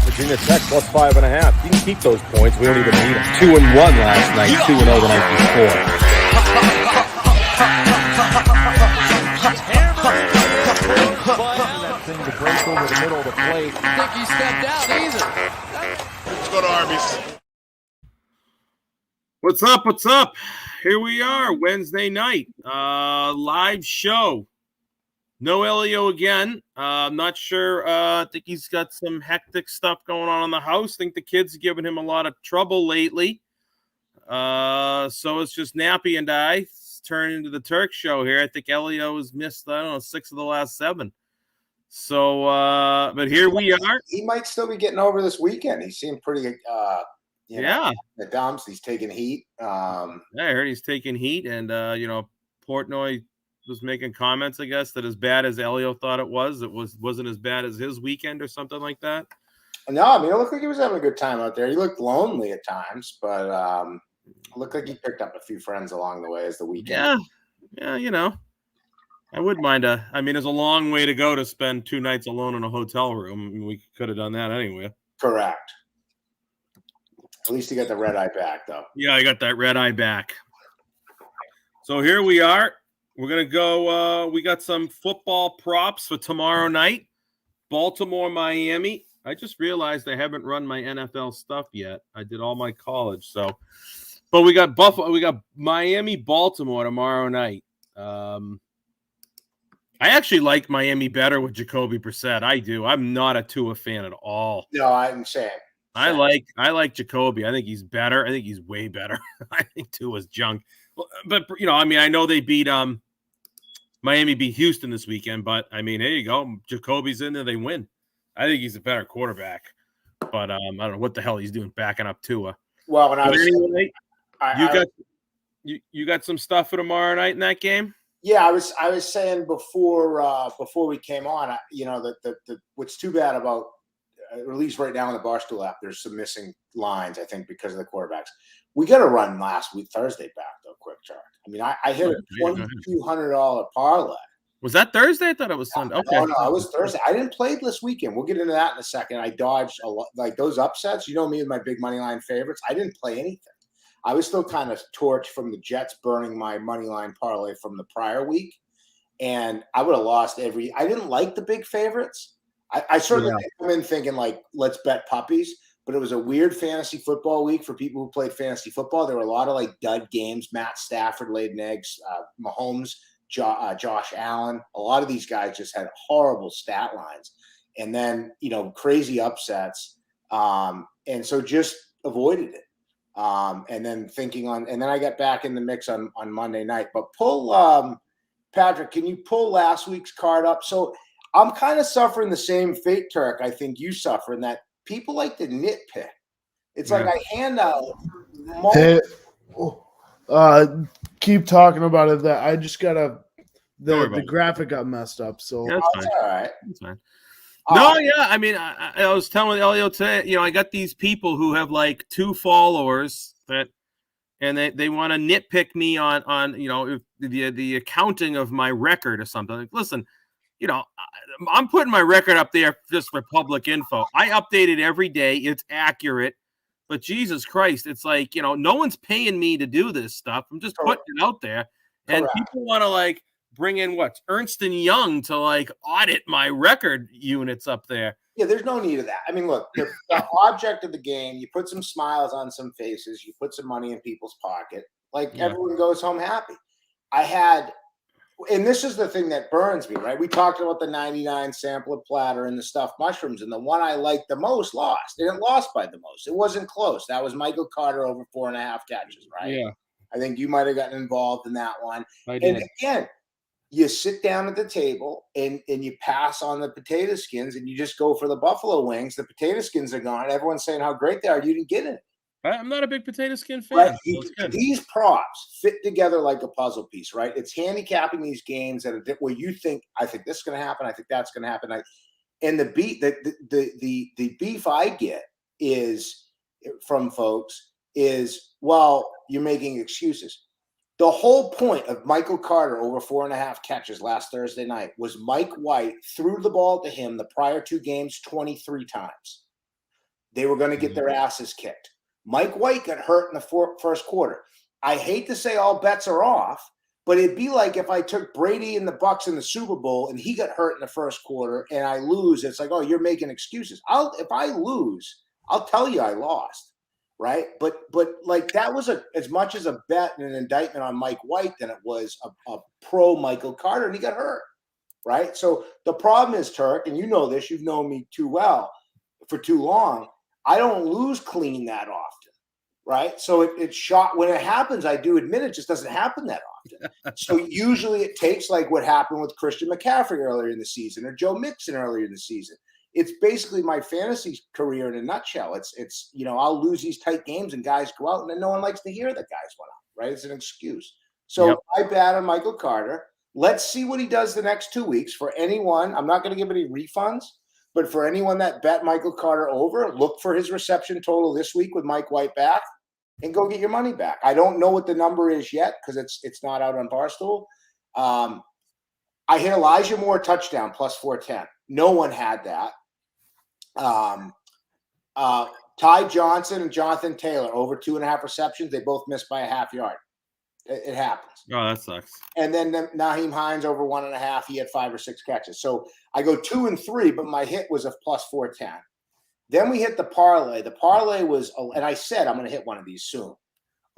Virginia Tech plus 5.5. You can keep those points. We don't even need them. 2-1 last night. 2-0 the night before. That thing to break over the middle of the plate. I think he stepped out either. Let's go to Arby's. What's up? What's up? Here we are, Wednesday night. Live show. No Elio again. I'm not sure. I think he's got some hectic stuff going on in the house. I think the kids are giving him a lot of trouble lately. So it's just Nappy and I. It's turned into the Turk show here. I think Elio has missed, 6 of the last 7. So, but here we are. He might still be getting over this weekend. He seemed pretty, Yeah. the dumps. He's taking heat. I heard he's taking heat, and Portnoy was making comments, I guess, that as bad as Elio thought it wasn't as bad as his weekend or something like that. No, I mean, it looked like he was having a good time out there. He looked lonely at times, but it looked like he picked up a few friends along the way as the weekend. Yeah, I wouldn't mind. There's a long way to go to spend 2 nights alone in a hotel room. I mean, we could have done that anyway. Correct. At least you got the red eye back, though. Yeah, I got that red eye back. So here we are. We're going to go. We got some football props for tomorrow night. Baltimore, Miami. I just realized I haven't run my NFL stuff yet. I did all my college. But we got Buffalo. We got Miami, Baltimore tomorrow night. I actually like Miami better with Jacoby Brissett. I do. I'm not a Tua fan at all. No, I'm saying. I like Jacoby. I think he's better. I think he's way better. I think Tua's junk. But I know they beat Miami beat Houston this weekend, but there you go. Jacoby's in there, they win. I think he's a better quarterback. But I don't know what the hell he's doing backing up Tua. Well, when I was you got some stuff for tomorrow night in that game? Yeah, I was saying before we came on, the what's too bad about at least right now in the Barstool app, there's some missing lines, I think, because of the quarterbacks. We got to run Thursday back, though, quick chart. I mean, I hit a $2,200 parlay. Was that Thursday? I thought it was Sunday. Okay. No, it was Thursday. I didn't play this weekend. We'll get into that in a second. I dodged a lot, like those upsets. You know me and my big money line favorites. I didn't play anything. I was still kind of torched from the Jets burning my money line parlay from the prior week. And I would have lost I didn't like the big favorites. I certainly didn't come in thinking, like, let's bet puppies. But it was a weird fantasy football week for people who played fantasy football. There were a lot of, like, dud games. Matt Stafford laid an egg. Mahomes, Josh Allen. A lot of these guys just had horrible stat lines. And then, crazy upsets. And so just avoided it. And then and then I got back in the mix on Monday night. But pull, Patrick, can you pull last week's card up? So I'm kind of suffering the same fate, Turk, I think you suffer, in that people like to nitpick. It's like I hand out keep talking about it. That I just got the graphic got messed up. So that's fine. All right. That's fine. I was telling Elio today, I got these people who have like 2 followers and they want to nitpick me on if the accounting of my record or something. Like, listen, I'm putting my record up there just for public info. I update it every day. It's accurate. But Jesus Christ, it's like, no one's paying me to do this stuff. I'm just putting it out there. And people want to, like, bring in Ernst & Young to, like, audit my record units up there. Yeah, there's no need of that. I mean, look, the object of the game, you put some smiles on some faces, you put some money in people's pocket. Like, everyone goes home happy. And this is the thing that burns me, right? We talked about the 99 sampler platter and the stuffed mushrooms, and the one I liked the most lost. And it lost by the most. It wasn't close. That was Michael Carter over 4.5 catches, right? Yeah. I think you might have gotten involved in that one. I did. And again, you sit down at the table and you pass on the potato skins and you just go for the buffalo wings. The potato skins are gone. Everyone's saying how great they are. You didn't get it. I'm not a big potato skin fan. Right. These props fit together like a puzzle piece, right? It's handicapping these games where you think, I think this is going to happen. I think that's going to happen. And the beef I get is from folks is, well, you're making excuses. The whole point of Michael Carter over 4.5 catches last Thursday night was Mike White threw the ball to him the prior 2 games 23 times. They were going to get their asses kicked. Mike White got hurt in the first quarter. I hate to say all bets are off, but it'd be like if I took Brady and the Bucs in the Super Bowl and he got hurt in the first quarter and I lose. It's like, oh, you're making excuses. If I lose, I'll tell you I lost. Right. But like that was as much as a bet and an indictment on Mike White than it was a pro Michael Carter, and he got hurt. Right. So the problem is, Turk, and you know this, you've known me too well for too long. I don't lose clean that often. Right. So it's shot when it happens. I do admit it just doesn't happen that often. So usually it takes like what happened with Christian McCaffrey earlier in the season or Joe Mixon earlier in the season. It's basically my fantasy career in a nutshell. It's I'll lose these tight games and guys go out and then no one likes to hear that guys went out, right? It's an excuse. So I bet on Michael Carter. Let's see what he does the next 2 weeks. For anyone, I'm not going to give any refunds, but for anyone that bet Michael Carter over, look for his reception total this week with Mike White back and go get your money back. I don't know what the number is yet because it's not out on Barstool. I hit Elijah Moore touchdown plus 410. No one had that. Ty Johnson and Jonathan Taylor over 2.5 receptions. They both missed by a half yard. It happens. Oh, that sucks. And then Naheem Hines over 1.5. He had 5 or 6 catches. So I go 2 and 3, but my hit was a plus 410. Then we hit the parlay. The parlay was, and I said I'm going to hit one of these soon.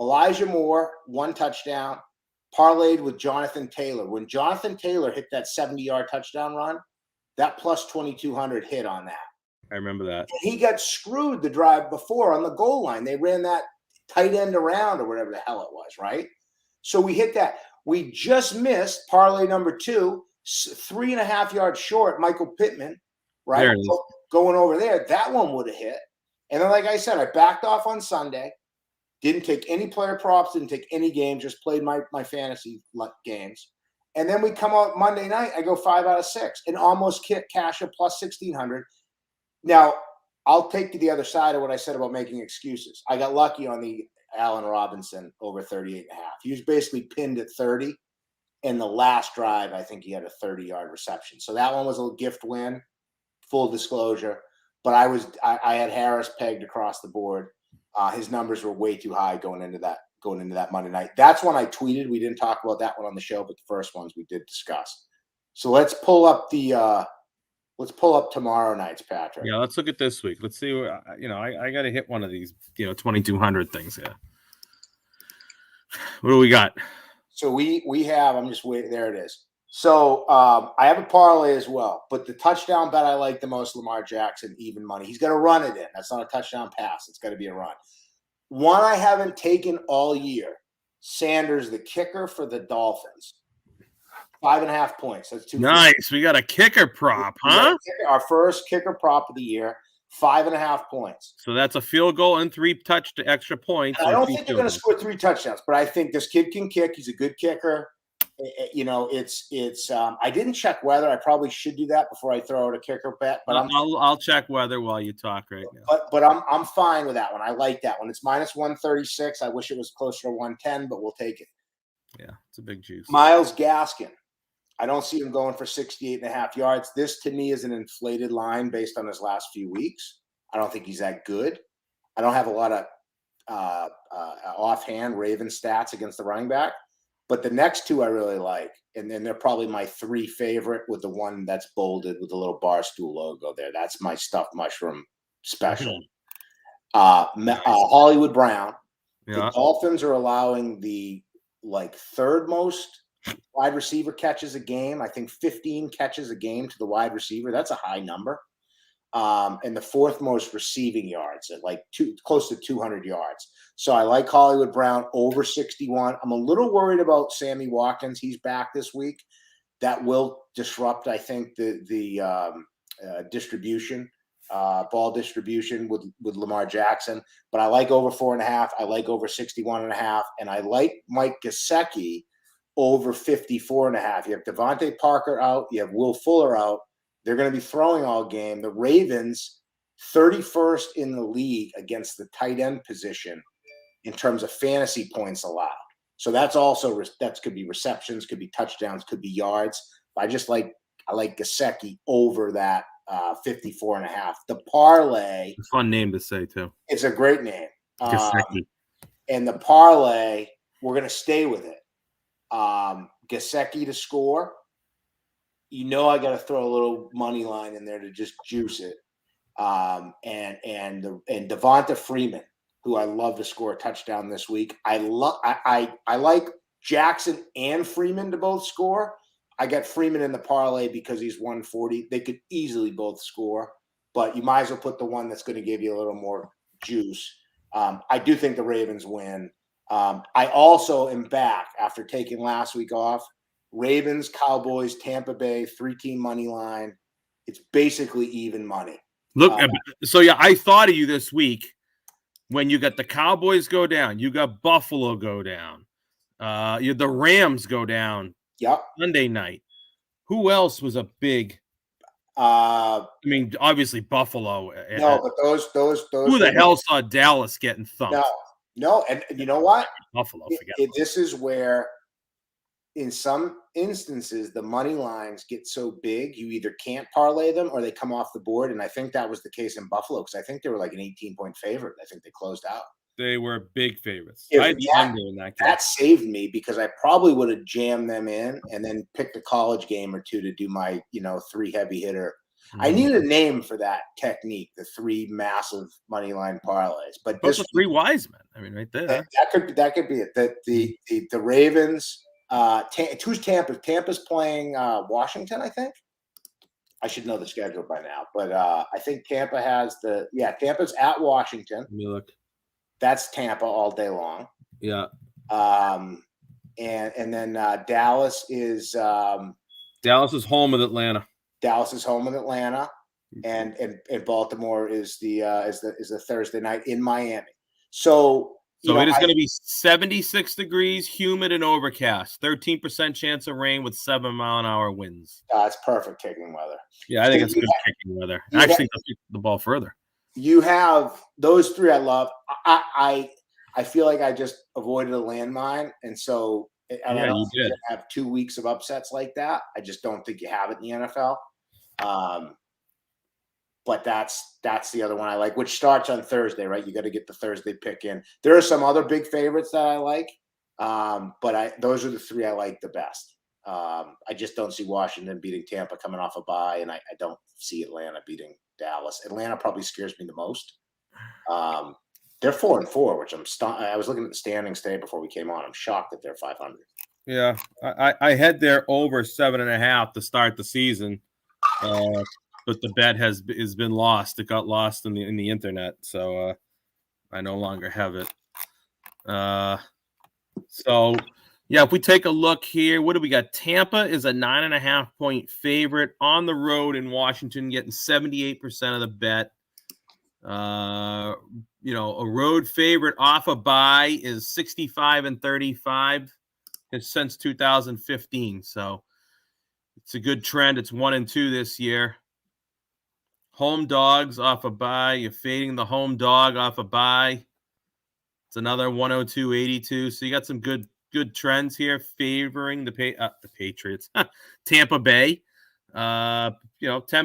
Elijah Moore, 1 touchdown, parlayed with Jonathan Taylor. When Jonathan Taylor hit that 70-yard touchdown run, that plus 2,200 hit on that. I remember that. He got screwed the drive before on the goal line. They ran that tight end around or whatever the hell it was, right? So we hit that. We just missed parlay number 2, 3.5 yards short, Michael Pittman, right? There it is. Going over there. That one would have hit. And then, like I said, I backed off on Sunday. Didn't take any player props, didn't take any games, just played my fantasy games. And then we come out Monday night, I go 5 out of 6 and almost cash a plus 1,600. Now, I'll take to the other side of what I said about making excuses. I got lucky on the Allen Robinson over 38.5. He was basically pinned at 30. In the last drive, I think he had a 30-yard reception. So that one was a gift win, full disclosure. But I had Harris pegged across the board. His numbers were way too high going into that Monday night. That's when I tweeted. We didn't talk about that one on the show, but the first ones we did discuss. So let's pull up tomorrow night's, Patrick. Yeah, let's look at this week. Let's see. I got to hit one of these, 2,200 things here. What do we got? So we have. I'm just waiting. There it is. So I have a parlay as well, but the touchdown bet I like the most, Lamar Jackson, even money. He's got to run it in. That's not a touchdown pass. It's got to be a run. One I haven't taken all year, Sanders, the kicker for the Dolphins. 5.5 points. That's too nice. We got a kicker prop, huh? Our first kicker prop of the year. 5.5 points. So that's a field goal and 3 extra points. I don't think they're going to score 3 touchdowns, but I think this kid can kick. He's a good kicker. I didn't check weather. I probably should do that before I throw out a kicker bet. But I'll check weather while you talk right now. But I'm fine with that one. I like that one. It's minus 136. I wish it was closer to 110, but we'll take it. Yeah, it's a big juice. Myles Gaskin. I don't see him going for 68.5 yards. This to me is an inflated line based on his last few weeks. I don't think he's that good. I don't have a lot of offhand Raven stats against the running back. But the next 2 I really like, and then they're probably my 3 favorite with the one that's bolded with the little Barstool logo there. That's my stuffed mushroom special. Hollywood Brown. Yeah. The Dolphins are allowing the third most wide receiver catches a game. I think 15 catches a game to the wide receiver. That's a high number. And the 4th most receiving yards at close to 200 yards. So I like Hollywood Brown over 61. I'm a little worried about Sammy Watkins. He's back this week. That will disrupt, I think, the distribution, ball distribution with Lamar Jackson. But I like over 4.5. I like over 61.5. And I like Mike Gesicki over 54.5. You have Devontae Parker out. You have Will Fuller out. They're going to be throwing all game. The Ravens, 31st in the league against the tight end position in terms of fantasy points allowed. So that's also that could be receptions, could be touchdowns, could be yards. I like Gesicki over that 54.5. The parlay, Fun name to say too. it's a great name. Gesicki. And the parlay, we're going to stay with it. Gesicki to score. I got to throw a little money line in there to just juice it. And Devonta Freeman, who I love to score a touchdown this week. I like Jackson and Freeman to both score. I got Freeman in the parlay because he's 140. They could easily both score, but you might as well put the one that's going to give you a little more juice. I do think the Ravens win. I also am back after taking last week off. Ravens, Cowboys, Tampa Bay, 3-team money line. It's basically even money. Look, I thought of you this week when you got the Cowboys go down, you got Buffalo go down, the Rams go down. Yep. Sunday night. Who else was a big? Obviously Buffalo. No, but those. Who the hell saw Dallas getting thumped? No, and you know what? Buffalo. This is where, in some instances, the money lines get so big you either can't parlay them or they come off the board. And I think that was the case in Buffalo because I think they were like an 18-point favorite. I think they closed out. They were big favorites. That saved me because I probably would have jammed them in and then picked a college game or two to do my, 3 heavy hitter. Mm-hmm. I need a name for that technique, the 3 massive money line parlays. But those are 3 wise men. Right there. That could be it. The Ravens. Who's Tampa? Tampa's playing Washington, I think. I should know the schedule by now, but I think Tampa has Tampa's at Washington. Let me look. That's Tampa all day long. Yeah. And then Dallas is home with Atlanta. Dallas is home with Atlanta, and Baltimore is the Thursday night in Miami. So it is going to be 76 degrees, humid and overcast. 13% chance of rain with 7-mile-an-hour winds. It's perfect kicking weather. Yeah, I think it's good kicking weather. Actually, kick the ball further. You have those 3 I love. I feel like I just avoided a landmine, and so I don't think you have 2 weeks of upsets like that. I just don't think you have it in the NFL. But that's the other one I like, which starts on Thursday, right? You got to get the Thursday pick in. There are some other big favorites that I like, but those are the 3 I like the best. I just don't see Washington beating Tampa coming off a bye, and I don't see Atlanta beating Dallas. Atlanta probably scares me the most. They're 4-4, which I was looking at the standings today before we came on. I'm shocked that they're 500. Yeah, I had their over 7.5 to start the season, but the bet has been lost. It got lost in the internet, so I no longer have it. If we take a look here, what do we got? Tampa is a 9.5-point favorite on the road in Washington, getting 78% of the bet. A road favorite off a bye is 65-35 since 2015. So it's a good trend. It's 1-2 this year. Home dogs off a bye. You're fading the home dog off a bye. It's another 102-82. So you got some good trends here favoring the Patriots. Tampa Bay. 10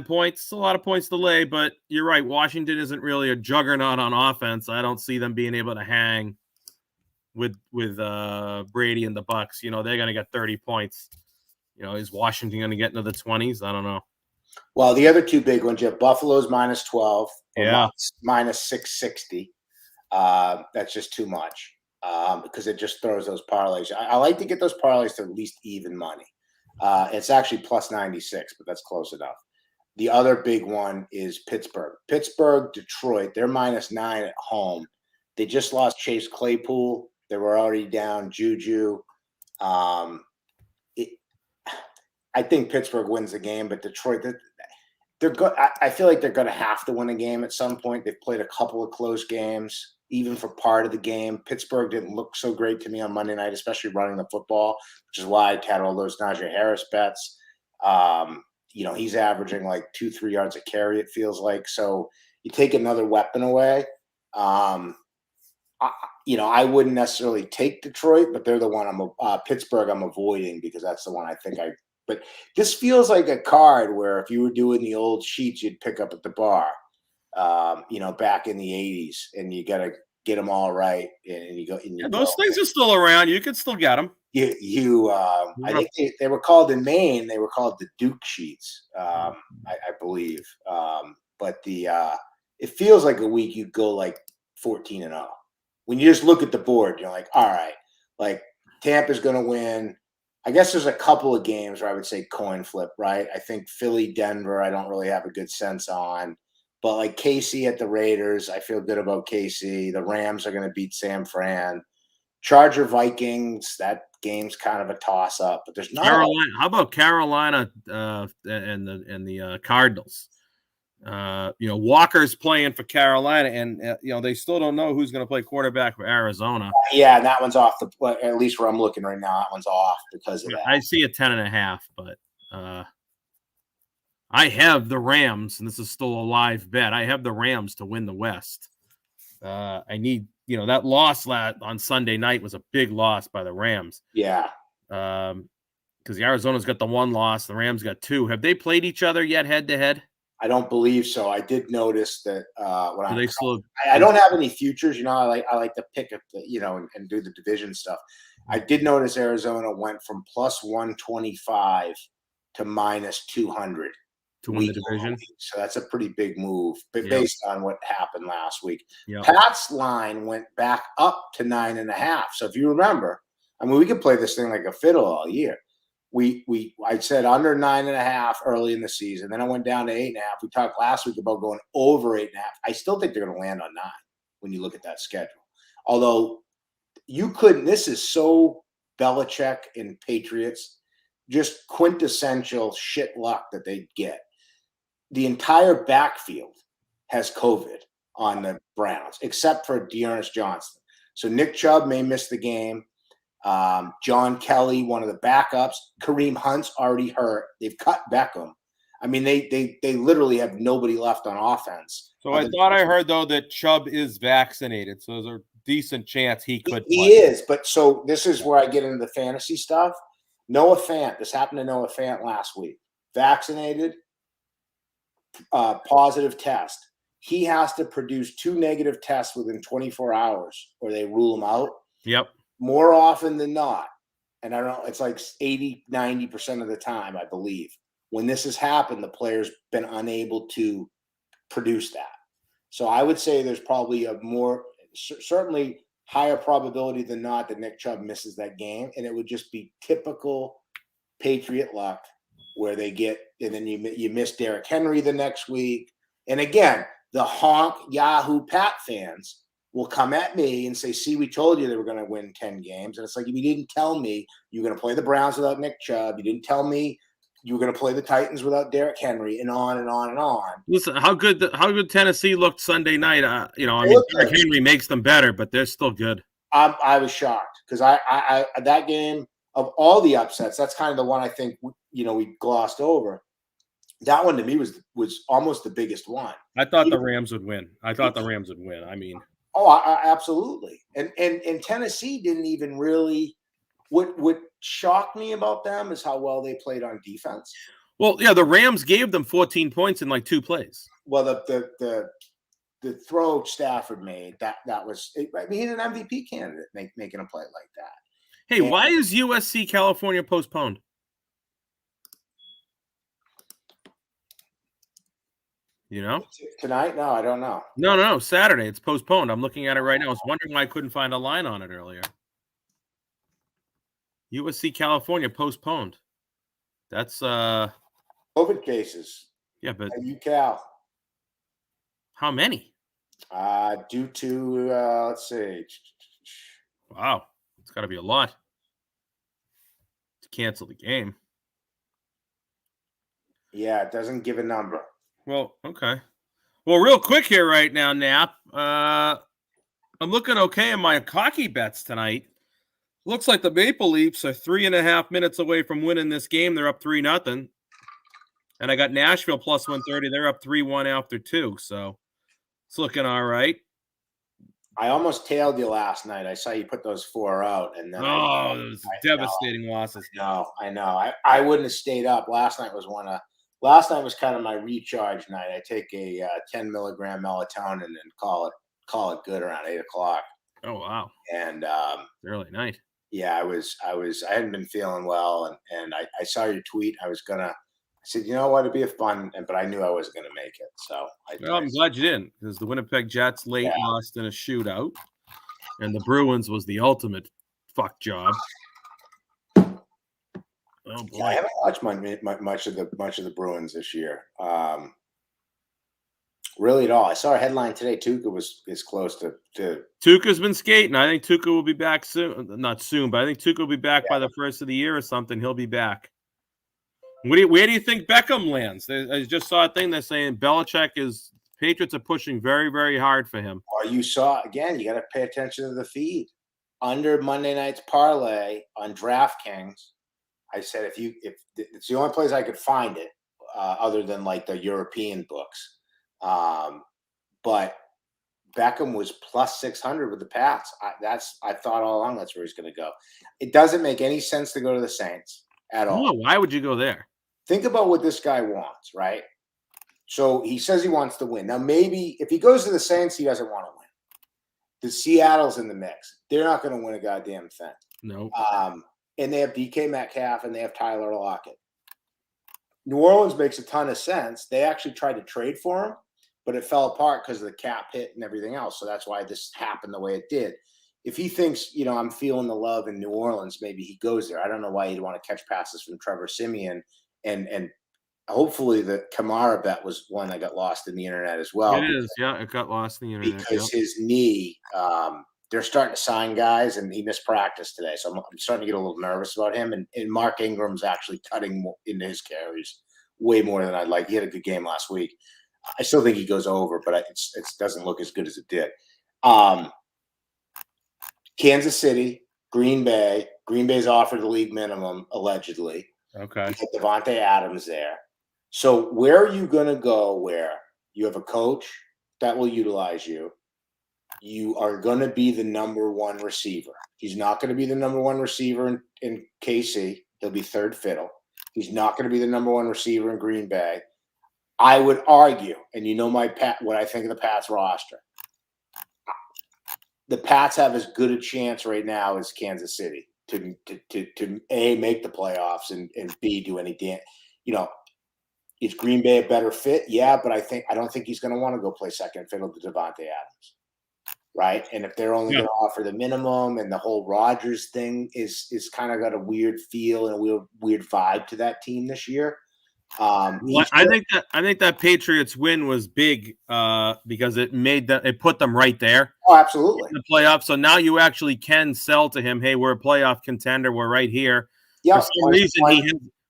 points. It's a lot of points to lay, but you're right. Washington isn't really a juggernaut on offense. I don't see them being able to hang with Brady and the Bucks. They're going to get 30 points. Is Washington going to get into the 20s? I don't know. Well, the other 2 big ones, you have Buffalo's -12, minus 660. That's just too much because it just throws those parlays. I like to get those parlays to at least even money. It's actually plus 96, but that's close enough. The other big one is Pittsburgh. Detroit, they're -9 at home. They just lost Chase Claypool. They were already down Juju. I think Pittsburgh wins the game, but Detroit, they're good. I feel like they're going to have to win a game at some point. They've played a couple of close games, even for part of the game. Pittsburgh didn't look so great to me on Monday night, especially running the football, which is why I had all those Najee Harris bets. He's averaging like 2-3 yards a carry, it feels like. So you take another weapon away. I wouldn't necessarily take Detroit, but they're the one Pittsburgh I'm avoiding because that's the one I think but this feels like a card where if you were doing the old sheets you'd pick up at the bar, back in the 80s, and you got to get them all right. And you go, those things are still around. You can still get them. I think they were called in Maine. They were called the Duke sheets, I believe. But it feels like a week you'd go like 14-0. When you just look at the board, you're like, all right, like Tampa's going to win. I guess there's a couple of games where I would say coin flip, right? I think Philly, Denver, I don't really have a good sense on. But like KC at the Raiders, I feel good about KC. The Rams are going to beat San Fran. Charger Vikings, that game's kind of a toss up, but there's not. Carolina. How about Carolina and the Cardinals? Walker's playing for Carolina, and they still don't know who's going to play quarterback for Arizona. Yeah, and that one's off at least where I'm looking right now. That one's off because of that. I see a 10.5, but I have the Rams, and this is still a live bet. I have the Rams to win the West. I need, that loss on Sunday night was a big loss by the Rams. Yeah. Because the Arizona's got the one loss, the Rams got two. Have they played each other yet head to head? I don't believe so. I did notice that when I don't have any futures. I like to pick up and do the division stuff. I did notice Arizona went from plus 125 to minus 200 to win the division. So that's a pretty big move based on what happened last week. Yep. Pat's line went back up to 9.5. So if you remember, we could play this thing like a fiddle all year. I said under 9.5 early in the season. Then I went down to 8.5. We talked last week about going over 8.5. I still think they're going to land on 9 when you look at that schedule. Although you couldn't. This is so Belichick and Patriots, just quintessential shit luck that they get. The entire backfield has COVID on the Browns, except for Dearness Johnson. So Nick Chubb may miss the game. John Kelly, one of the backups. Kareem Hunt's already hurt. They've cut Beckham. They literally have nobody left on offense. So I thought I heard, though, that Chubb is vaccinated. So there's a decent chance he could play. He is. But so this is where I get into the fantasy stuff. Noah Fant. This happened to Noah Fant last week. Vaccinated, positive test. He has to produce 2 negative tests within 24 hours or they rule him out. Yep. More often than not, and I don't know, it's like 80, 90% of the time, I believe, when this has happened, the player's been unable to produce that. So I would say there's probably certainly higher probability than not that Nick Chubb misses that game, and it would just be typical Patriot luck where they get, and then you miss Derrick Henry the next week. And again, the honk Yahoo Pat fans will come at me and say, see, we told you they were going to win 10 games. And it's like, you didn't tell me you were going to play the Browns without Nick Chubb. You didn't tell me you were going to play the Titans without Derrick Henry, and on and on and on. Listen, how good Tennessee looked Sunday night. Derrick Henry makes them better, but they're still good. I was shocked because I that game of all the upsets, that's kind of the one I think, we glossed over. That one to me was almost the biggest one. I thought the Rams would win. Oh, absolutely. And Tennessee didn't even really. What shocked me about them is how well they played on defense. Well, yeah, the Rams gave them 14 points in like 2 plays. Well, the throw Stafford made that was. He's an MVP candidate making a play like that. Hey, why is USC California postponed? Tonight? No, I don't know. No, Saturday. It's postponed. I'm looking at it right now. I was wondering why I couldn't find a line on it earlier. USC California postponed. That's COVID cases. Yeah, but UCal. How many? Due to let's see. Wow, it's got to be a lot to cancel the game. Yeah, it doesn't give a number. Well, okay. Well, real quick here right now, Nap. I'm looking okay in my hockey bets tonight. Looks like the Maple Leafs are 3.5 minutes away from winning this game. They're up 3-0. And I got Nashville plus 130. They're up 3-1 after 2. So it's looking all right. I almost tailed you last night. I saw you put those 4 out, and then those devastating losses. I know. I wouldn't have stayed up. Last night was kind of my recharge night. I take a 10 milligram melatonin and call it good around 8 o'clock. Oh wow! And early night. Yeah, I hadn't been feeling well, and I saw your tweet. I said, you know what, it'd be but I knew I wasn't going to make it. So I'm glad you didn't, because the Winnipeg Jets lost in a shootout, and the Bruins was the ultimate fuck job. Oh boy, yeah, I haven't watched much of the Bruins this year, really at all. I saw a headline today. Tuukka is close to. Tuukka's been skating. I think Tuukka will be back soon. Not soon, but I think Tuukka will be back by the first of the year or something. He'll be back. Where do you think Beckham lands? I just saw a thing that's saying Patriots are pushing very, very hard for him. Well, you saw again. You got to pay attention to the feed under Monday night's parlay on DraftKings. I said if it's the only place I could find it, other than like the European books, but Beckham was plus 600 with the Pats. I thought all along that's where he's going to go. It doesn't make any sense to go to the Saints at all. No, why would you go there? Think about what this guy wants, right? So he says he wants to win. Now, maybe if he goes to the Saints, he doesn't want to win. The Seattle's in the mix. They're not going to win a goddamn thing. No. And they have DK Metcalf and they have Tyler Lockett. New Orleans makes a ton of sense. They actually tried to trade for him, but it fell apart because of the cap hit and everything else. So that's why this happened the way it did. If he thinks, I'm feeling the love in New Orleans, maybe he goes there. I don't know why he'd want to catch passes from Trevor Siemian. And hopefully the Kamara bet was one that got lost in the internet as well. It is, yeah. It got lost in the internet. Because his knee, they're starting to sign guys, and he missed practice today. So I'm starting to get a little nervous about him. And Mark Ingram's actually cutting into his carries way more than I'd like. He had a good game last week. I still think he goes over, but it doesn't look as good as it did. Kansas City, Green Bay. Green Bay's offered the league minimum, allegedly. Okay. You get Devontae Adams there. So where are you going to go where you have a coach that will utilize you? You are going to be the number one receiver. He's not going to be the number one receiver in KC. He'll be third fiddle. He's not going to be the number one receiver in Green Bay. I would argue, and what I think of the Pats roster. The Pats have as good a chance right now as Kansas City to A, make the playoffs, and B, do any damn. Is Green Bay a better fit? Yeah, but I don't think he's going to want to go play second fiddle to Devontae Adams, right? And if they're only going to offer the minimum, and the whole Rodgers thing is kind of got a weird feel and a weird vibe to that team this year. I think that Patriots win was big because it put them right there. Oh, absolutely. In the playoffs. So now you actually can sell to him, hey, we're a playoff contender. We're right here. Yeah.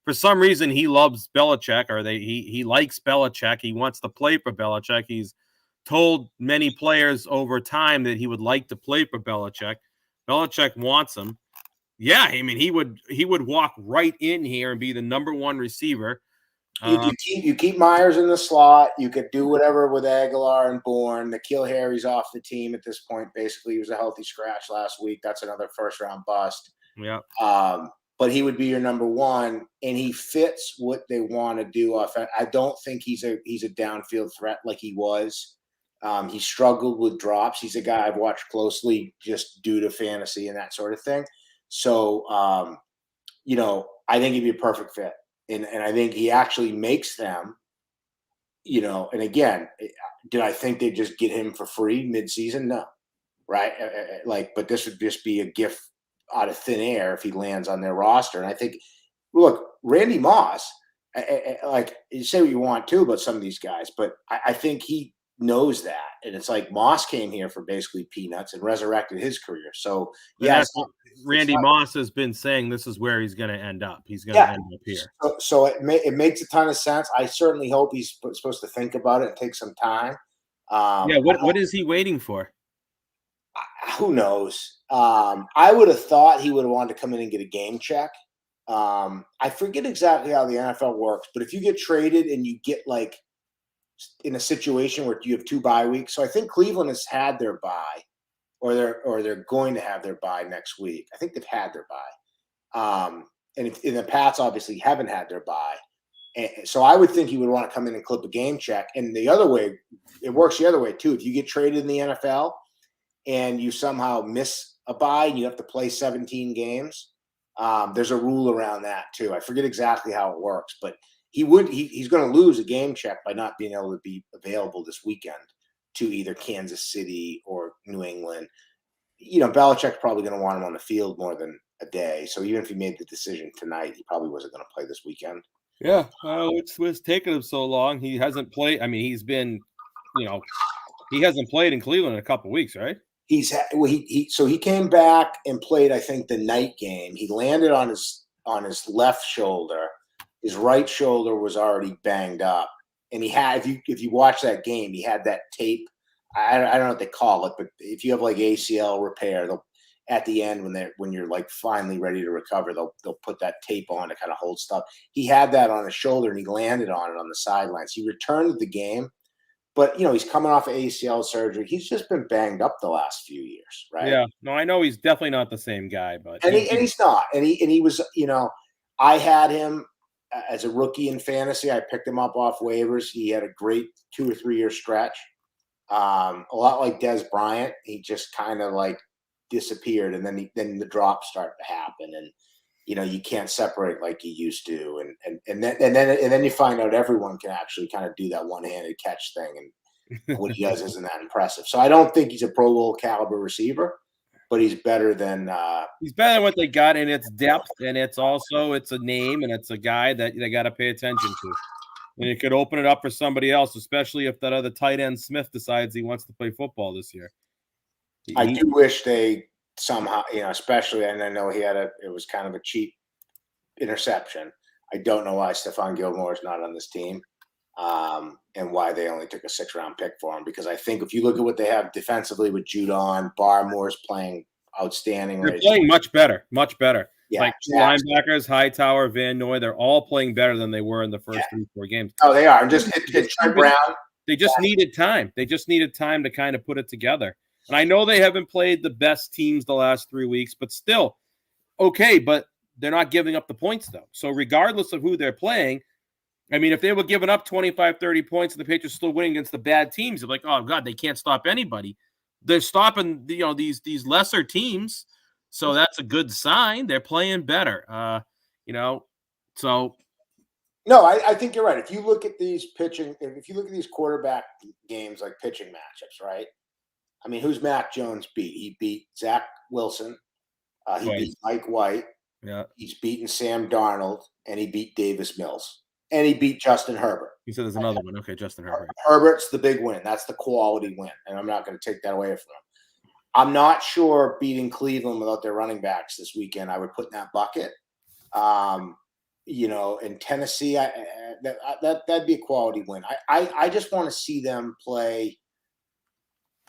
For some reason he loves Belichick, or he likes Belichick. He wants to play for Belichick. He's told many players over time that he would like to play for Belichick. Belichick wants him. Yeah, I mean, he would walk right in here and be the number one receiver. You keep Myers in the slot. You could do whatever with Aguilar and Bourne. N'Keal Harry's off the team at this point. Basically, he was a healthy scratch last week. That's another first-round bust. Yeah. But he would be your number one, and he fits what they want to do. I don't think he's a downfield threat like he was. He struggled with drops. He's a guy I've watched closely just due to fantasy and that sort of thing. So, I think he'd be a perfect fit. And I think he actually makes them, and again, did I think they'd just get him for free mid-season? No. Right? But this would just be a gift out of thin air if he lands on their roster. And I think, look, Randy Moss, you say what you want to about some of these guys, but I think he knows that. And it's like Moss came here for basically peanuts and resurrected his career. So, yeah. Randy Moss has been saying this is where he's going to end up. He's going to end up here. So it makes a ton of sense. I certainly hope he's supposed to think about it and take some time. What is he waiting for? Who knows? I would have thought he would have wanted to come in and get a game check. I forget exactly how the NFL works, but if you get traded and you get in a situation where you have 2 bye weeks, so I think Cleveland has had their bye. or they're going to have their bye next week. I think they've had their bye. And the Pats obviously haven't had their bye. And so I would think he would want to come in and clip a game check. And the other way, it works the other way too. If you get traded in the NFL and you somehow miss a bye and you have to play 17 games, there's a rule around that too. I forget exactly how it works, but he's going to lose a game check by not being able to be available this weekend to either Kansas City or New England. Belichick's probably going to want him on the field more than a day. So even if he made the decision tonight, he probably wasn't going to play this weekend. Yeah, it's taken him so long. He hasn't played. I mean, he's been, he hasn't played in Cleveland in a couple of weeks, right? So he came back and played, I think, the night game. He landed on his left shoulder. His right shoulder was already banged up, and he had. If you watch that game, he had that tape. I don't know what they call it, but if you have like ACL repair, they'll at the end when you're like finally ready to recover, they'll put that tape on to kind of hold stuff. He had that on his shoulder and he landed on it on the sidelines. He returned to the game, but he's coming off of ACL surgery. He's just been banged up the last few years, right? Yeah, no, I know he's definitely not the same guy, but he's not. And he was, I had him as a rookie in fantasy. I picked him up off waivers. He had a great 2 or 3 year stretch. A lot like Des Bryant, he just kind of like disappeared, and then the drops start to happen, and you can't separate like you used to, and then you find out everyone can actually kind of do that one-handed catch thing, and what he does isn't that impressive. So I don't think he's a Pro Bowl caliber receiver, but he's better than what they got, and it's depth, and it's a name, and it's a guy that they got to pay attention to. And it could open it up for somebody else, especially if that other tight end Smith decides he wants to play football this year. I do wish they somehow, especially, and I know it was kind of a cheap interception. I don't know why Stephon Gilmore is not on this team, and why they only took a 6th-round pick for him. Because I think if you look at what they have defensively with Judon, Barmore's playing outstanding. They're playing much better, much better. Yeah, like linebackers, Hightower, Van Noy, they're all playing better than they were in the first 3-4 games. Oh, they are. And just Trent Brown. They just needed time. They just needed time to kind of put it together. And I know they haven't played the best teams the last 3 weeks, but still, okay, but they're not giving up the points, though. So regardless of who they're playing, I mean, if they were giving up 25, 30 points and the Patriots still winning against the bad teams, they're like, oh, God, they can't stop anybody. They're stopping these lesser teams. So that's a good sign. They're playing better, so. No, I think you're right. If you look at these quarterback games like pitching matchups, right? I mean, who's Mac Jones beat? He beat Zach Wilson. He beat Mike White. Yeah. He's beaten Sam Darnold, and he beat Davis Mills. And he beat Justin Herbert. He said there's another one. Okay, Justin Herbert. Herbert's the big win. That's the quality win, and I'm not going to take that away from him. I'm not sure beating Cleveland without their running backs this weekend I would put in that bucket. In Tennessee, that'd be a quality win. I just want to see them play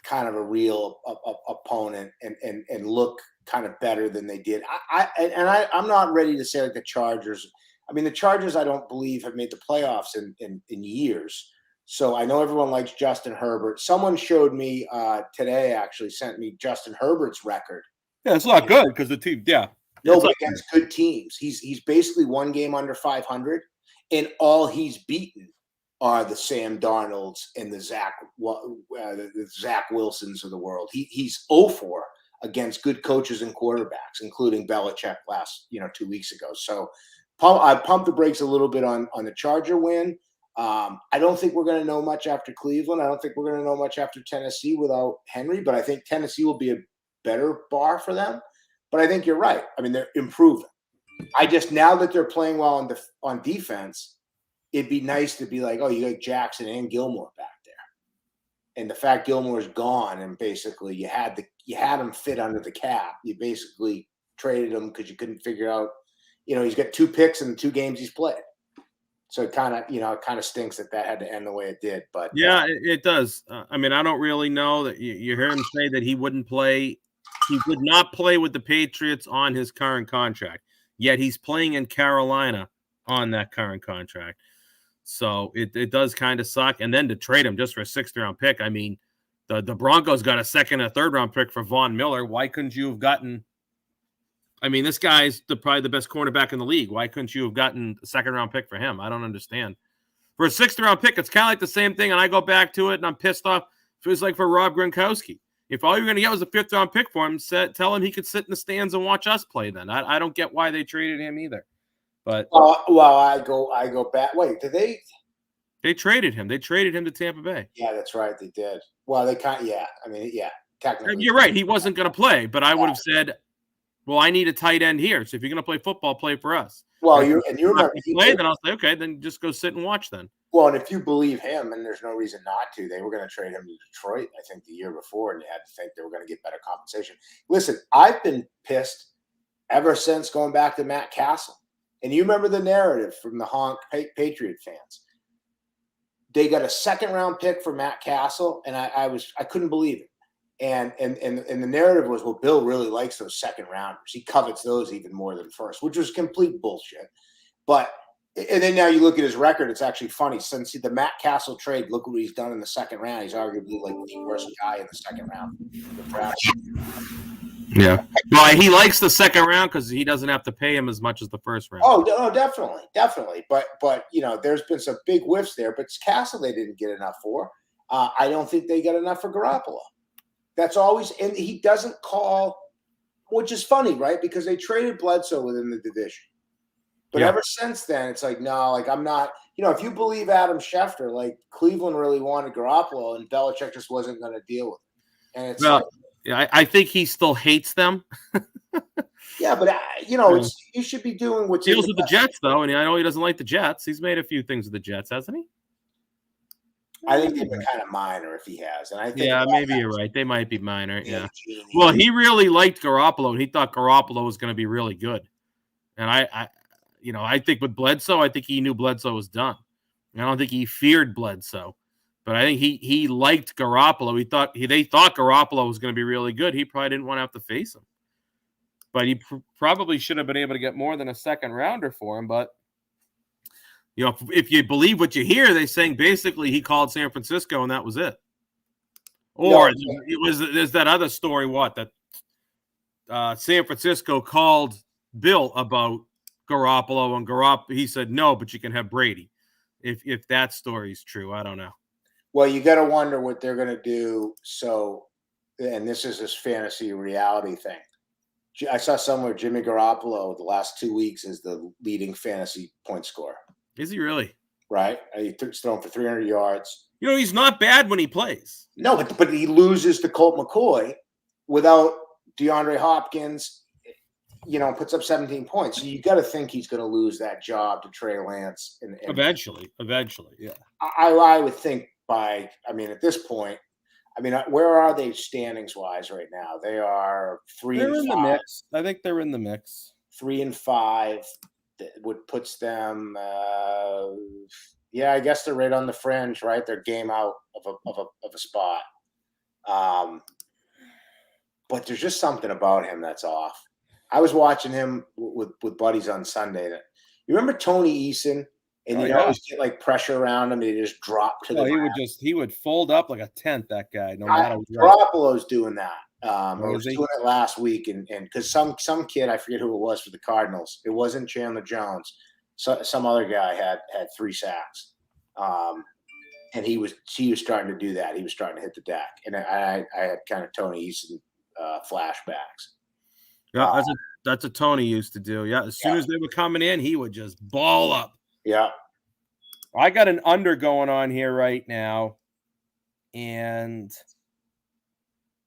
kind of a real opponent and look kind of better than they did. I'm not ready to say like the Chargers. I mean, the Chargers, I don't believe have made the playoffs in years. So I know everyone likes Justin Herbert. Someone showed me today, actually sent me Justin Herbert's record. Yeah, it's not good because the team, yeah. No, but against good teams. He's basically one game under 500, and all he's beaten are the Sam Darnolds and the Zach Wilsons of the world. He's 0-4 against good coaches and quarterbacks, including Belichick last 2 weeks ago. So I pumped the brakes a little bit on the Charger win. I don't think we're going to know much after Cleveland. I don't think we're going to know much after Tennessee without Henry, but I think Tennessee will be a better bar for them. But I think you're right. I mean, they're improving. Now that they're playing well on defense, it'd be nice to be like, oh, you got Jackson and Gilmore back there. And the fact Gilmore's gone and basically you had him fit under the cap. You basically traded him because you couldn't figure out, he's got 2 picks in the 2 games he's played. So it kind of stinks that had to end the way it did. But yeah, it does. I mean, I don't really know that you heard him say that he wouldn't play. He would not play with the Patriots on his current contract. Yet he's playing in Carolina on that current contract. So it does kind of suck. And then to trade him just for a 6th-round pick, I mean, The Broncos got a second and third round pick for Von Miller. Why couldn't you have gotten? I mean, this guy's probably the best cornerback in the league. Why couldn't you have gotten a second round pick for him? I don't understand. For a sixth round pick, it's kind of like the same thing. And I go back to it, and I'm pissed off. It was like for Rob Gronkowski. If all you're going to get was a fifth round pick for him, tell him he could sit in the stands and watch us play. Then I don't get why they traded him either. But I go back. Wait, did they? They traded him. They traded him to Tampa Bay. Yeah, that's right. They did. Well, they can't. Yeah, I mean, yeah, technically. You're right. He wasn't going to play, but I would have said, "Well, I need a tight end here. So if you're going to play football, play for us." Well, you remember he played, then I'll say, "Okay, then just go sit and watch." Then. Well, and if you believe him, and there's no reason not to, they were going to trade him to Detroit, I think, the year before, and they had to think they were going to get better compensation. Listen, I've been pissed ever since going back to Matt Castle, and you remember the narrative from the honk Patriot fans. They got a second round pick for Matt Castle, and I couldn't believe it. And the narrative was, well, Bill really likes those second rounders. He covets those even more than first, which was complete bullshit. But and then now you look at his record, it's actually funny. Since the Matt Castle trade, look what he's done in the second round. He's arguably like the worst guy in the second round. Yeah. Well, he likes the second round because he doesn't have to pay him as much as the first round. Oh, no, definitely. But there's been some big whiffs there. But Castle they didn't get enough for. I don't think they got enough for Garoppolo. That's always, and he doesn't call, which is funny, right? Because they traded Bledsoe within the division. But ever since then, it's like, no, like I'm not, if you believe Adam Schefter, like Cleveland really wanted Garoppolo and Belichick just wasn't going to deal with it. And it's I think he still hates them. Yeah, but you should be doing what deals with the Jets, though, and I know he doesn't like the Jets. He's made a few things with the Jets, hasn't he? I think they've been kind of minor if he has, and I think maybe you're right. They might be minor. Yeah. Well, he really liked Garoppolo, and he thought Garoppolo was going to be really good. And I think with Bledsoe, I think he knew Bledsoe was done. I don't think he feared Bledsoe, but I think he liked Garoppolo. They thought Garoppolo was going to be really good. He probably didn't want to have to face him. But he probably should have been able to get more than a second rounder for him. But, if you believe what you hear, they're saying basically he called San Francisco and that was it. Or there's that other story, that San Francisco called Bill about Garoppolo and he said, no, but you can have Brady. If that story is true, I don't know. Well, you got to wonder what they're going to do. So, and this is this fantasy reality thing. I saw somewhere Jimmy Garoppolo the last 2 weeks is the leading fantasy point scorer. Is he really? Right. He's thrown for 300 yards. He's not bad when he plays. No, but he loses to Colt McCoy without DeAndre Hopkins, puts up 17 points. So you got to think he's going to lose that job to Trey Lance. And eventually, yeah. I would think at this point, where are they standings wise right now? They are 3-5. They're in the mix. I think they're in the mix. 3-5. That puts them. I guess they're right on the fringe, right? They're game out of a spot. But there's just something about him that's off. I was watching him with buddies on Sunday. You remember Tony Eason? And you always get like pressure around him, and he just dropped to the ground. He would fold up like a tent. That guy, no matter what. Garoppolo's doing that. Or was doing it last week, and because some kid, I forget who it was for the Cardinals. It wasn't Chandler Jones. So some other guy had 3 sacks, and he was starting to do that. He was starting to hit the deck, and I had kind of Tony Eason flashbacks. Yeah, that's what Tony used to do. Yeah, as soon as they were coming in, he would just ball up. Yeah. I got an under going on here right now. And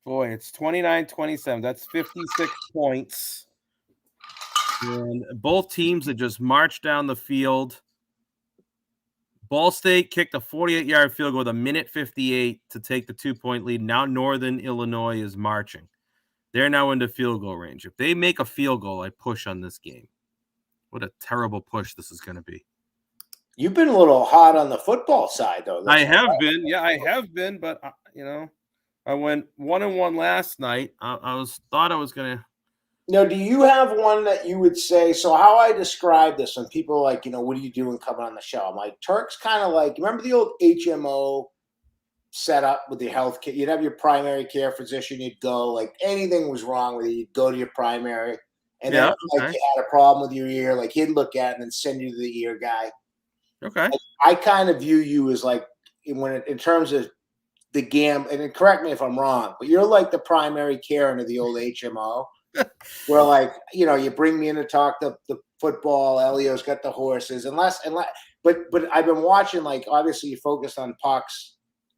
boy, it's 29-27. That's 56 points. And both teams have just marched down the field. Ball State kicked a 48-yard field goal with 1:58 to take the 2-point lead. Now Northern Illinois is marching. They're now into field goal range. If they make a field goal, I push on this game. What a terrible push this is going to be. You've been a little hot on the football side, though. I have been. Yeah, I have been. But, I went 1-1 last night. I thought I was going to. Now, do you have one that you would say? So how I describe this when people are like, what are you doing coming on the show? I'm like, Turk's kind of like, remember the old HMO set up with your health care. You'd have your primary care physician. You'd go, like anything was wrong with you, you'd go to your primary. And then like you had a problem with your ear, like he'd look at it and then send you to the ear guy. Okay. I kind of view you as like in terms of the and correct me if I'm wrong, but you're like the primary care into the old HMO. Where like, you bring me in to talk the football, Elio's got the horses, but I've been watching, like, obviously you focused on pucks,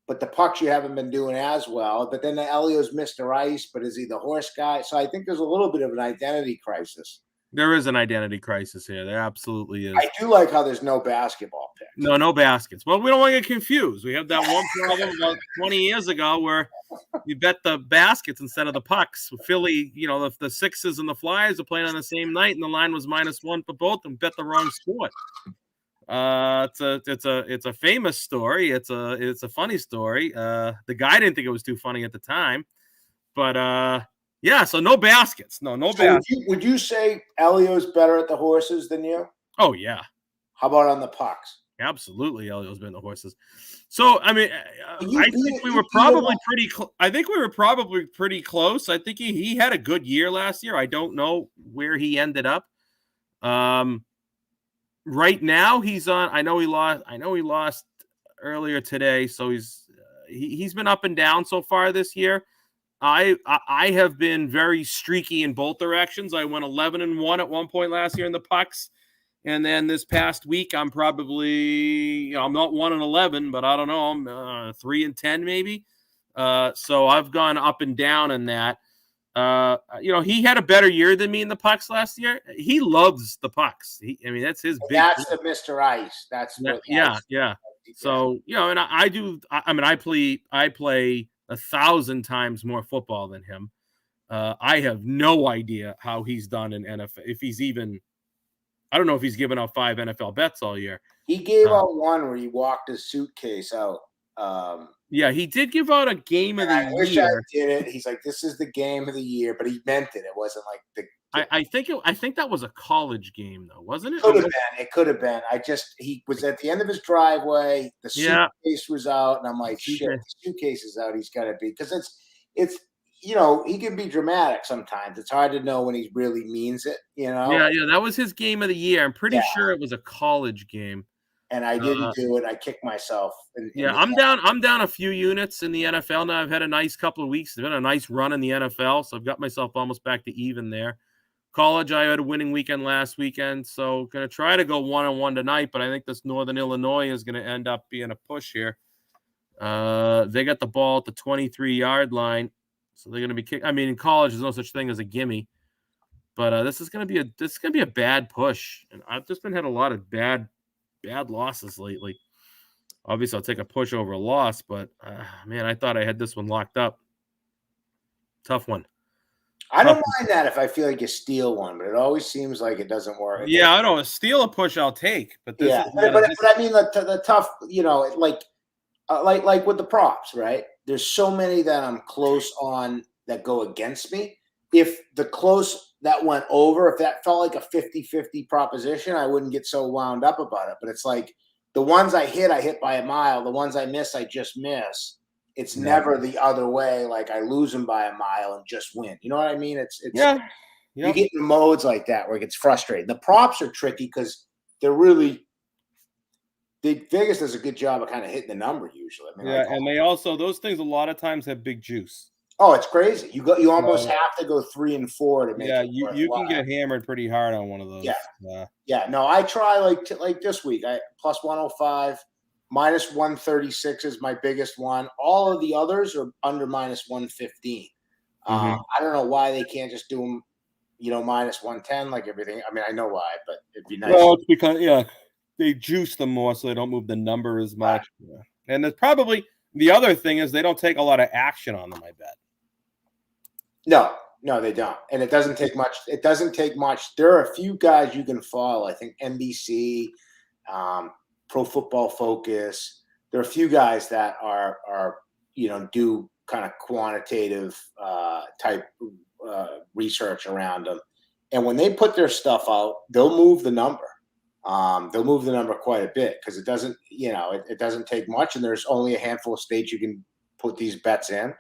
but the pucks you haven't been doing as well. But then the Elio's Mr. Ice, but is he the horse guy? So I think there's a little bit of an identity crisis. There is an identity crisis here. There absolutely is. I do like how there's no basketball picks. No baskets. Well, we don't want to get confused. We have that one problem about 20 years ago where you bet the baskets instead of the pucks. Philly, if the Sixers and the Flyers are playing on the same night and the line was -1 for both, and bet the wrong sport. It's a famous story. It's a funny story. The guy didn't think it was too funny at the time, but yeah. So no baskets. No baskets. Would you say Elio's better at the horses than you? Oh yeah. How about on the pucks? Absolutely, Elio's been the horses. So I mean, I think we were probably pretty. I think we were probably pretty close. I think he had a good year last year. I don't know where he ended up. Right now he's on. I know he lost earlier today. So he's been up and down so far this year. I have been very streaky in both directions. I went 11-1 at one point last year in the pucks. And then this past week, I'm probably, I'm not 1-11, but I don't know, I'm 3-10 maybe. So I've gone up and down in that. He had a better year than me in the pucks last year. He loves the pucks. That's his big. That's the Mr. Ice. That's what. Yeah. So and I play 1,000 times more football than him. I have no idea how he's done in NFL. If he's even. I don't know if he's given out 5 NFL bets all year. He gave out one where he walked his suitcase out. Yeah, he did give out a game of the year. I wish I did it. He's like, this is the game of the year, but he meant it. It wasn't like I think that was a college game though, wasn't it? It could have been. He was at the end of his driveway. The suitcase was out, and I'm like, shit, the suitcase is out. He's got to be, because it's. He can be dramatic sometimes. It's hard to know when he really means it, Yeah, that was his game of the year. I'm pretty sure it was a college game. And I didn't do it. I kicked myself. I'm down a few units in the NFL now. I've had a nice couple of weeks. It's been a nice run in the NFL, so I've got myself almost back to even there. College, I had a winning weekend last weekend, so going to try to go 1-1 tonight, but I think this Northern Illinois is going to end up being a push here. They got the ball at the 23-yard line. So they're going to be kicked. In college, there's no such thing as a gimme, but this is going to be a bad push. And I've just had a lot of bad losses lately. Obviously, I'll take a push over a loss, but I thought I had this one locked up. Tough one. I don't mind that if I feel like you steal one, but it always seems like it doesn't work. Yeah, I know. Steal a push, I'll take, but this is the tough, like with the props, right? There's so many that I'm close on that go against me. If the close that went over, if that felt like a 50-50 proposition, I wouldn't get so wound up about it. But it's like the ones I hit by a mile. The ones I miss, I just miss. It's never the other way. Like I lose them by a mile and just win. You know what I mean? You get in modes like that where it gets frustrating. The props are tricky because they're really. Vegas does a good job of kind of hitting the number usually. And they also, those things a lot of times have big juice. Oh, it's crazy. You almost have to go 3 and 4 to make it. Yeah, you can get hammered pretty hard on one of those. Yeah. No, I try like this week. I plus 105, minus 136 is my biggest one. All of the others are under minus 115. I don't know why they can't just do them, minus 110 like everything. I know why, but it'd be nice. Well, it's because they juice them more so they don't move the number as much. Yeah. And it's probably the other thing is they don't take a lot of action on them, I bet. No, they don't. And it doesn't take much. There are a few guys you can follow. I think NBC, Pro Football Focus. There are a few guys that are do kind of quantitative type research around them. And when they put their stuff out, they'll move the number. they'll move the number quite a bit because it doesn't, it doesn't take much, and there's only a handful of states you can put these bets in.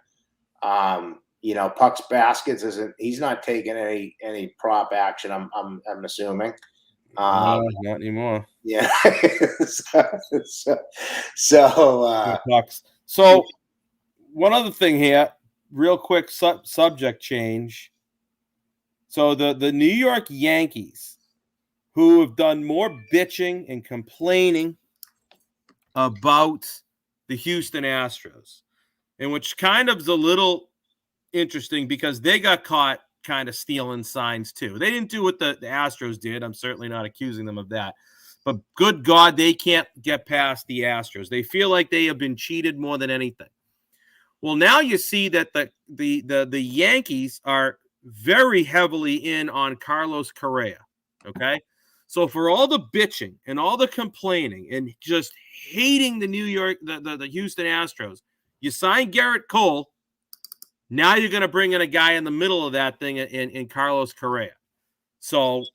Puck's Baskets he's not taking any prop action. I'm assuming. No, not anymore. Yeah. So one other thing here, real quick subject change. So the New York Yankees, who have done more bitching and complaining about the Houston Astros, and which kind of is a little interesting because they got caught kind of stealing signs too. They didn't do what the Astros did. I'm certainly not accusing them of that. But good God, they can't get past the Astros. They feel like they have been cheated more than anything. Well, now you see that the Yankees are very heavily in on Carlos Correa. Okay. So for all the bitching and all the complaining and just hating the Houston Astros, you sign Garrett Cole. Now you're going to bring in a guy in the middle of that thing in Carlos Correa. So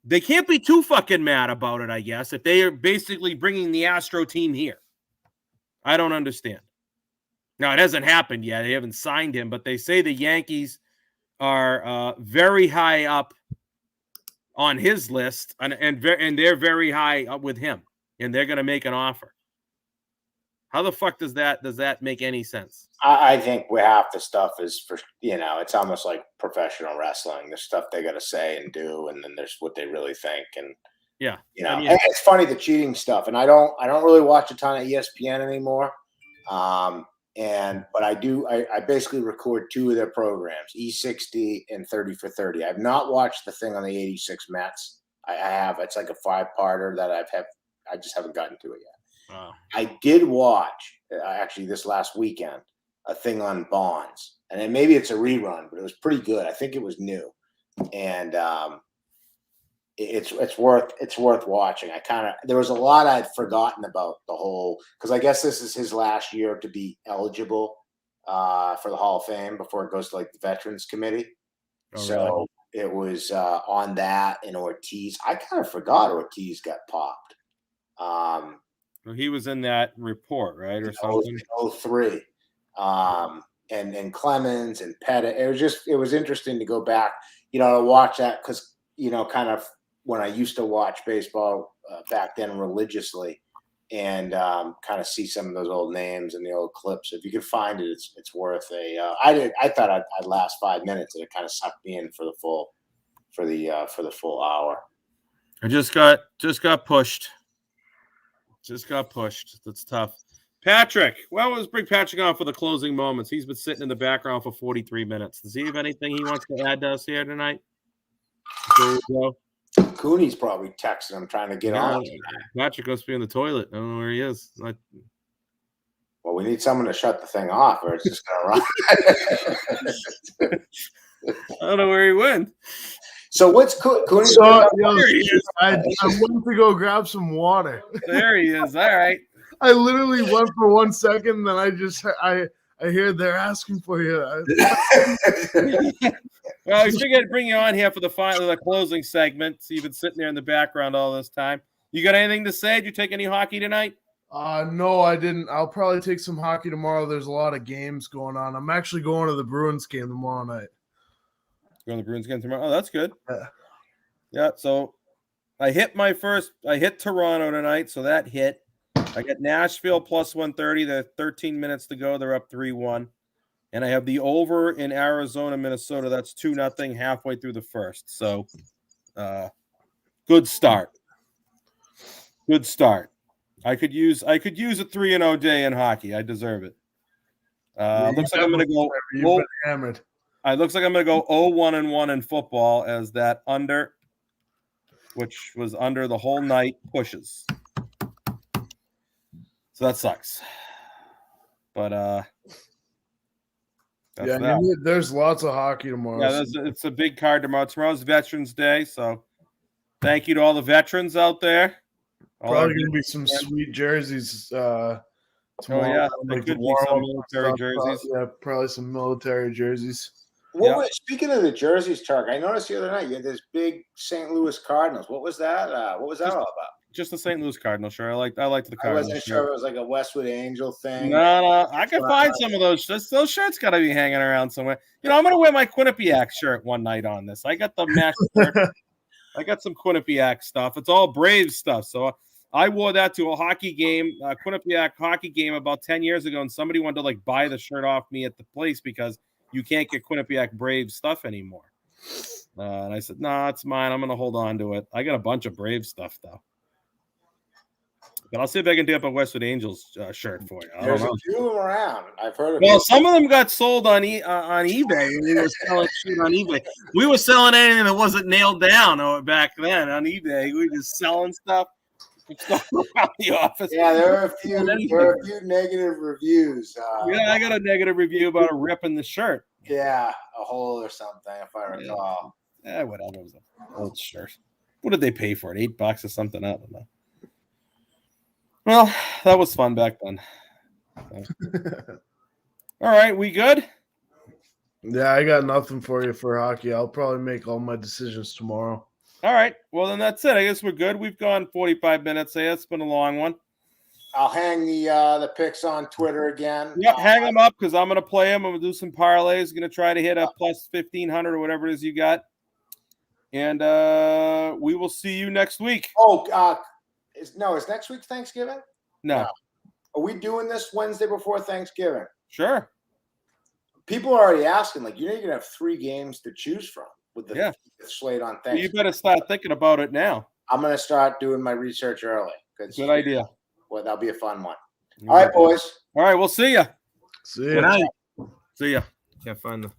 they can't be too fucking mad about it, I guess, if they are basically bringing the Astro team here. I don't understand. Now, it hasn't happened yet. They haven't signed him, but they say the Yankees are very high up on his list, and they're very high up with him, and they're going to make an offer. How the fuck does that make any sense? I think half the stuff is for, it's almost like professional wrestling. There's stuff they got to say and do, and then there's what they really think. And yeah, and it's funny, the cheating stuff. And I don't really watch a ton of ESPN anymore. But I basically record two of their programs, E60 and 30 for 30. I've not watched the thing on the 86 Mets. I have. It's like a 5-parter that I just haven't gotten to it yet. Wow. I did watch actually this last weekend a thing on Bonds, and then maybe it's a rerun, but it was pretty good. I think it was new, and it's worth watching. There was a lot I'd forgotten about the whole, because I guess this is his last year to be eligible for the Hall of Fame before it goes to like the Veterans Committee. Oh, so really? It was on that, and Ortiz. I kind of forgot Ortiz got popped. Well, he was in that report, right, or something? 03. And Clemens and Pettit. It was interesting to go back, to watch that because, kind of when I used to watch baseball back then religiously, and kind of see some of those old names and the old clips. If you can find it, it's worth a. I thought I'd last 5 minutes, and it kind of sucked me in for the full hour. I just got pushed. Just got pushed. That's tough. Patrick, well, let's bring Patrick on for the closing moments. He's been sitting in the background for 43 minutes. Does he have anything he wants to add to us here tonight? Cooney's probably texting him trying to get on. Patrick must be in the toilet. I don't know where he is. Well, we need someone to shut the thing off, or it's just going to run. I don't know where he went. So what's Cooney? I went to go grab some water. There he is. All right. I literally went for 1 second, then I hear they're asking for you. Well, I figured I'd bring you on here for the closing segment. So you've been sitting there in the background all this time. You got anything to say? Did you take any hockey tonight? No, I didn't. I'll probably take some hockey tomorrow. There's a lot of games going on. I'm actually going to the Bruins game tomorrow night. Going to the Bruins game tomorrow? Oh, that's good. Yeah. So I hit Toronto tonight, so that hit. I got Nashville plus 130. There are 13 minutes to go. They're up 3-1. And I have the over in Arizona, Minnesota. That's 2-0 halfway through the first. So good start. Good start. I could use a 3-0 day in hockey. I deserve it. Looks like I'm going to go. You've been hammered. It looks like I'm going to go 0-1-1 in football as that under, which was under the whole night, pushes. So that sucks. But there's lots of hockey tomorrow. Yeah, it's a big card tomorrow. Tomorrow's Veterans Day, so thank you to all the veterans out there. Probably going to be some sweet jerseys tomorrow. Oh, yeah. There could be some military jerseys. Yeah, probably some military jerseys. Speaking of the jerseys, Turk, I noticed the other night you had this big St. Louis Cardinals. What was that? What was that all about? Just the St. Louis Cardinal shirt. I liked the I Cardinals. wasn't sure if it was like a Westwood Angel thing. No, I can find some of those. Those shirts got to be hanging around somewhere. You know, I'm gonna wear my Quinnipiac shirt one night on this. I got the match shirt. I got some Quinnipiac stuff. It's all Braves stuff. So I wore that to a hockey game, Quinnipiac hockey game about 10 years ago, and somebody wanted to like buy the shirt off me at the place because you can't get Quinnipiac Braves stuff anymore. And I said, "No, it's mine. I'm gonna hold on to it. I got a bunch of Braves stuff though." But I'll see if I can dig up a Westwood Angels shirt for you. There's a few of them around. I've heard of Well, it. some of them got sold on eBay. We were selling shit on eBay. We were selling anything that wasn't nailed down back then on eBay. We were just selling stuff around the office. Yeah, there were a few negative reviews. Yeah, I got a negative review about a rip in the shirt. Yeah, a hole or something, if I recall. Yeah, whatever. It was an old shirt. What did they pay for it? $8 or something? I don't know. Well, that was fun back then. All right, we good? Yeah, I got nothing for you for hockey. I'll probably make all my decisions tomorrow. All right. Well, then that's it. I guess we're good. We've gone 45 minutes. Hey, it's been a long one. I'll hang the picks on Twitter again. Yeah, hang them up because I'm going to play them. I'm going to do some parlays. Going to try to hit a plus 1,500 or whatever it is you got. And we will see you next week. Is next week Thanksgiving? No. Are we doing this Wednesday before Thanksgiving? Sure. People are already asking, like, you're going to have 3 games to choose from with the slate on Thanksgiving. You better start thinking about it now. I'm going to start doing my research early. Good idea. Well, that'll be a fun one. All right, boys. All right, we'll see ya. See ya. Good night. See ya. Can't find the